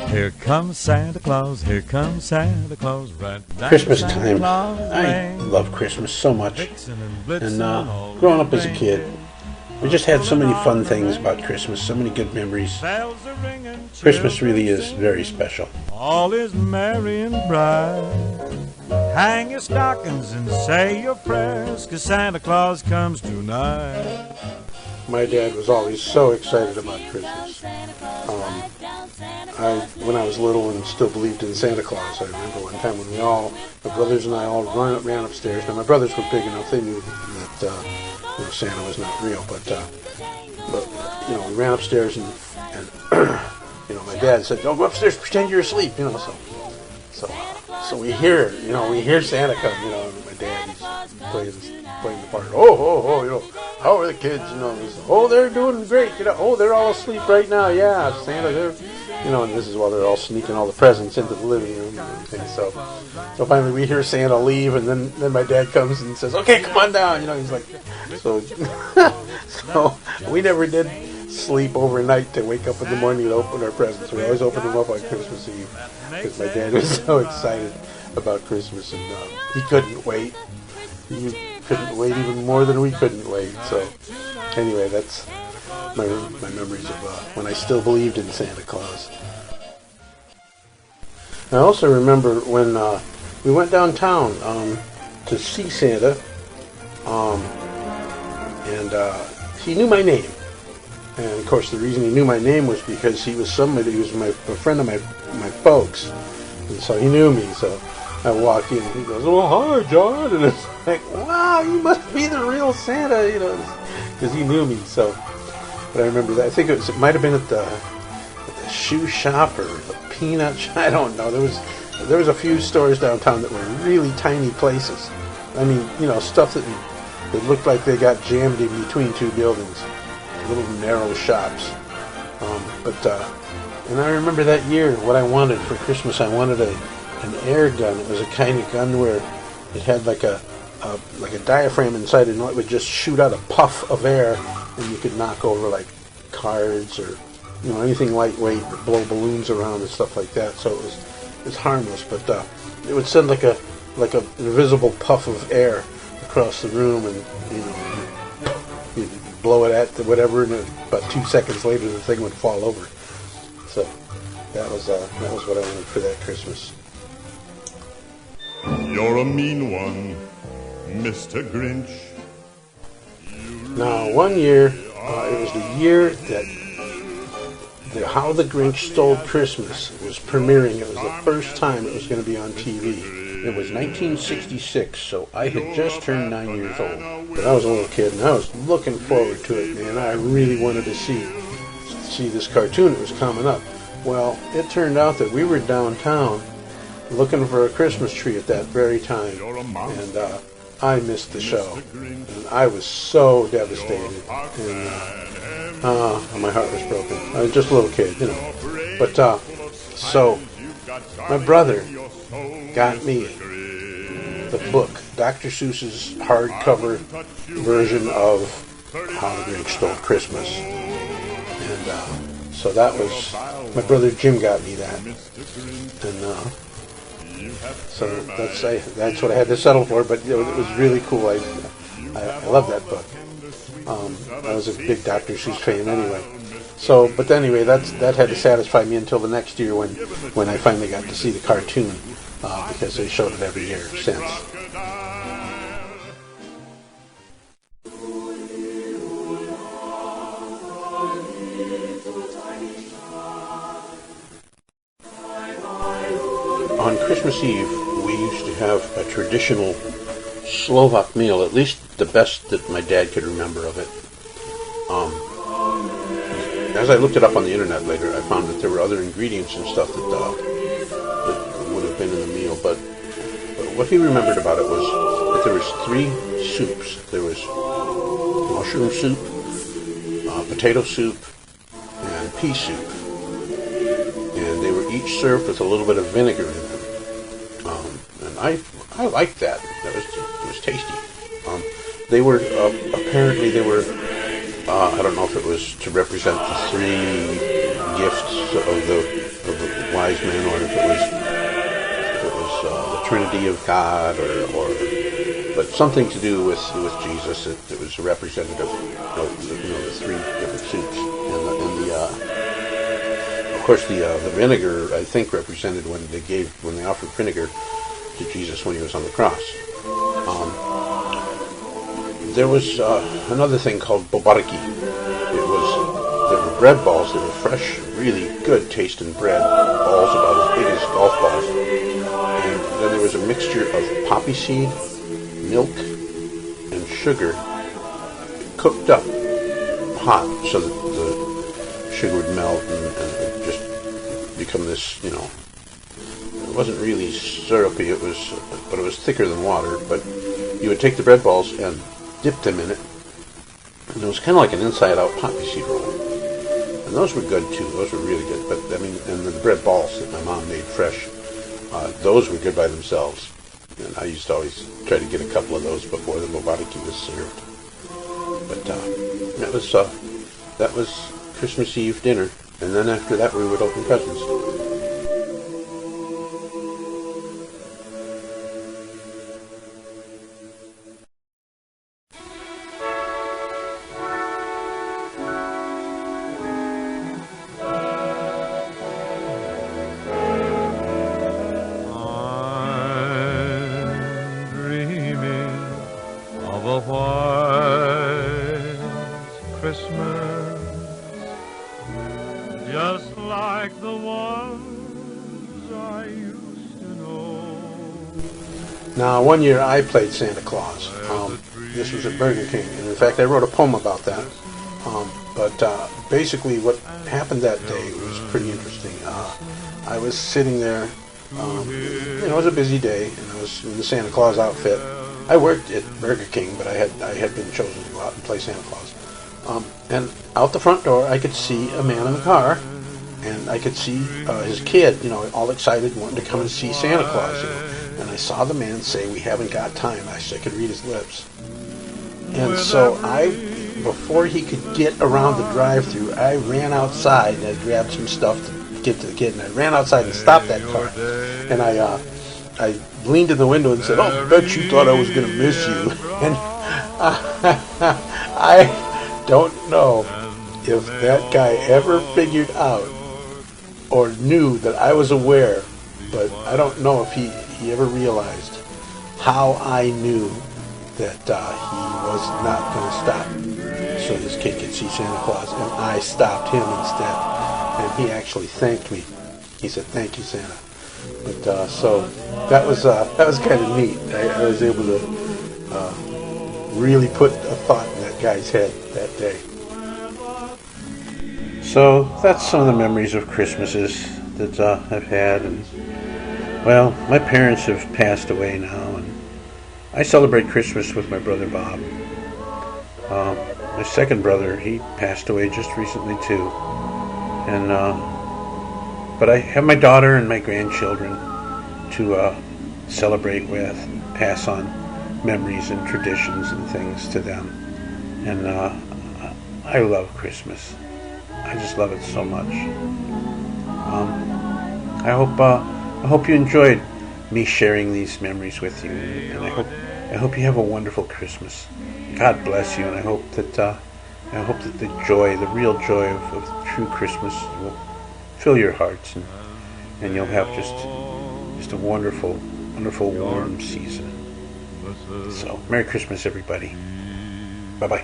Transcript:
Here comes Santa Claus, here comes Santa Claus, right down Christmas Santa time. Claus I Lane. love Christmas so much. Vixen and And Blitzen all growing up as a rain. kid, we just had so many fun things about Christmas, so many good memories. Bells are ringing, Christmas really children is sing. very special. All is merry and bright. Hang your stockings and say your prayers, 'cause Santa Claus comes tonight. My dad was always so excited about Christmas. When I was little and still believed in Santa Claus, I remember one time when my brothers and I all ran upstairs. Now my brothers were big enough; they knew that Santa was not real. But we ran upstairs and my dad said, "Don't go upstairs, pretend you're asleep." So we hear Santa come. And my dad he's playing the part. Oh, how are the kids? He's, oh, they're doing great. Oh, they're all asleep right now. Yeah, Santa, and this is while they're all sneaking all the presents into the living room and everything. So finally we hear Santa leave, and then my dad comes and says, "Okay, come on down." He's like, so we never did sleep overnight to wake up in the morning and open our presents. We always opened them up on Christmas Eve because my dad was so excited about Christmas, and he couldn't wait. He couldn't wait even more than we couldn't wait. So anyway, that's my memories of when I still believed in Santa Claus. I also remember when we went downtown to see Santa, and he knew my name. And of course, the reason he knew my name was because he was a friend of my folks, and so he knew me. So I walk in, and he goes, "Oh, hi, John," and it's like, "Wow, you must be the real Santa," because he knew me. So, but I remember that. I think it might have been at the shoe shop or the peanut shop. I don't know. There was a few stores downtown that were really tiny places. I mean, stuff that looked like they got jammed in between two buildings. Little narrow shops, and I remember that year what I wanted for Christmas. I wanted an air gun. It was a kind of gun where it had like a diaphragm inside it, and it would just shoot out a puff of air, and you could knock over like cards or anything lightweight, or blow balloons around and stuff like that. So it was harmless, but it would send like a invisible puff of air across the room, and you'd blow it at whatever, and about 2 seconds later the thing would fall over. So that was what I wanted for that Christmas. You're a mean one, Mr. Grinch. Now, one year, it was the year that How the Grinch Stole Christmas was premiering. It was the first time it was going to be on TV. It was 1966, so I had just turned 9 years old. But I was a little kid, and I was looking forward to it, man. I really wanted to see this cartoon that was coming up. Well, it turned out that we were downtown looking for a Christmas tree at that very time, and I missed the show, and I was so devastated, and my heart was broken. I was just a little kid, But so my brother got me the book, Dr. Seuss's hardcover version of How the Grinch Stole Christmas, and so that was my brother Jim got me that, and so that's what I had to settle for. But it was really cool. I love that book. I was a big Dr. Seuss fan anyway. So, but anyway, that had to satisfy me until the next year when I finally got to see the cartoon, because they showed it every year since. On Christmas Eve, we used to have a traditional Slovak meal, at least the best that my dad could remember of it. As I looked it up on the internet later, I found that there were other ingredients and stuff that would have been in the meal, but what he remembered about it was that there was 3 soups. There was mushroom soup, potato soup, and pea soup. And they were each served with a little bit of vinegar in them. And I liked that. It was tasty. They were apparently they were. I don't know if it was to represent the three gifts of the wise men, or if it was the Trinity of God, but something to do with Jesus. It was a representative of the three different soups, of course the vinegar, I think, represented when they offered vinegar to Jesus when he was on the cross. There was another thing called bobariki. They were bread balls. They were fresh, really good tasting bread balls, about as big as golf balls. And then there was a mixture of poppy seed, milk, and sugar, cooked up hot, so that the sugar would melt and just become this, it wasn't really syrupy. But it was thicker than water. But you would take the bread balls and dip them in it, and it was kind of like an inside-out poppy seed roll. And those were good too. Those were really good. But I mean, and the bread balls that my mom made fresh, those were good by themselves. And I used to always try to get a couple of those before the bobariki was served. But that was Christmas Eve dinner, and then after that we would open presents. A white Christmas, just like the ones I used to know. Now, one year I played Santa Claus. This was at Burger King, and in fact I wrote a poem about that. But basically what happened that day was pretty interesting. I was sitting there, it was a busy day, and I was in the Santa Claus outfit. I worked at Burger King, but I had been chosen to go out and play Santa Claus. And out the front door, I could see a man in the car, and I could see his kid, all excited, wanting to come and see Santa Claus. And I saw the man say, "We haven't got time." I could read his lips. And so before he could get around the drive-thru, I ran outside and I grabbed some stuff to give to the kid, and I ran outside and stopped that car. And I leaned in the window and said, "Oh, I bet you thought I was going to miss you." And I don't know if that guy ever figured out or knew that I was aware, but I don't know if he ever realized how I knew that he was not going to stop so his kid could see Santa Claus, and I stopped him instead. And he actually thanked me. He said, "Thank you, Santa." But so that was kind of neat. I was able to really put a thought in that guy's head that day. So that's some of the memories of Christmases that I've had. And well, my parents have passed away now, and I celebrate Christmas with my brother Bob. My second brother, he passed away just recently too, and but I have my daughter and my grandchildren to celebrate with, pass on memories and traditions and things to them. And I love Christmas. I just love it so much. I hope you enjoyed me sharing these memories with you, and I hope you have a wonderful Christmas. God bless you, and I hope that the joy, the real joy of true Christmas will fill your hearts, and you'll have just a wonderful, wonderful warm season. So, Merry Christmas, everybody. Bye-bye.